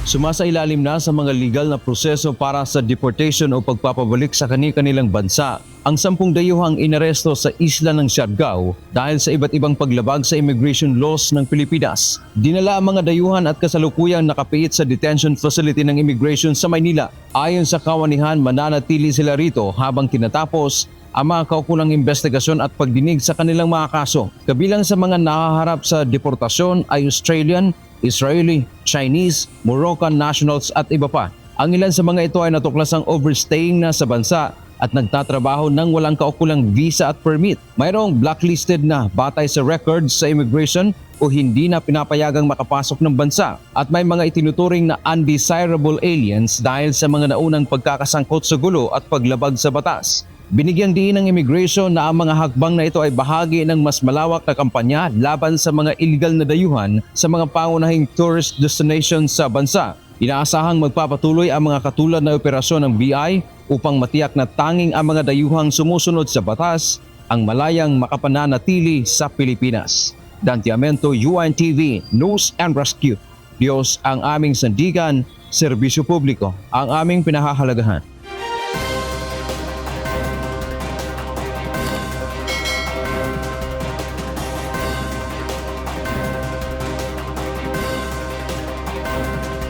sumasailalim na sa mga legal na proseso para sa deportation o pagpapabalik sa kani-kanilang bansa ang 10 dayuhang inaresto sa isla ng Siargao dahil sa iba't ibang paglabag sa immigration laws ng Pilipinas. Dinala ang mga dayuhan at kasalukuyang nakapiit sa detention facility ng immigration sa Maynila. Ayon sa kawanihan, mananatili sila rito habang tinatapos ang mga kaukulang investigasyon at pagdinig sa kanilang mga kaso. Kabilang sa mga nahaharap sa deportasyon ay Australian, Israeli, Chinese, Moroccan nationals at iba pa. Ang ilan sa mga ito ay natuklasang overstaying na sa bansa at nagtatrabaho ng walang kaukulang visa at permit. Mayroong blacklisted na batay sa records sa immigration o hindi na pinapayagang makapasok ng bansa. At may mga itinuturing na undesirable aliens dahil sa mga naunang pagkakasangkot sa gulo at paglabag sa batas. Binigyang diin ng immigration na ang mga hakbang na ito ay bahagi ng mas malawak na kampanya laban sa mga illegal na dayuhan sa mga pangunahing tourist destinations sa bansa. Inaasahang magpapatuloy ang mga katulad na operasyon ng BI upang matiyak na tanging ang mga dayuhang sumusunod sa batas ang malayang makapananatili sa Pilipinas. Dante Amento, UNTV, News and Rescue. Diyos ang aming sandigan, serbisyo publiko ang aming pinahahalagahan.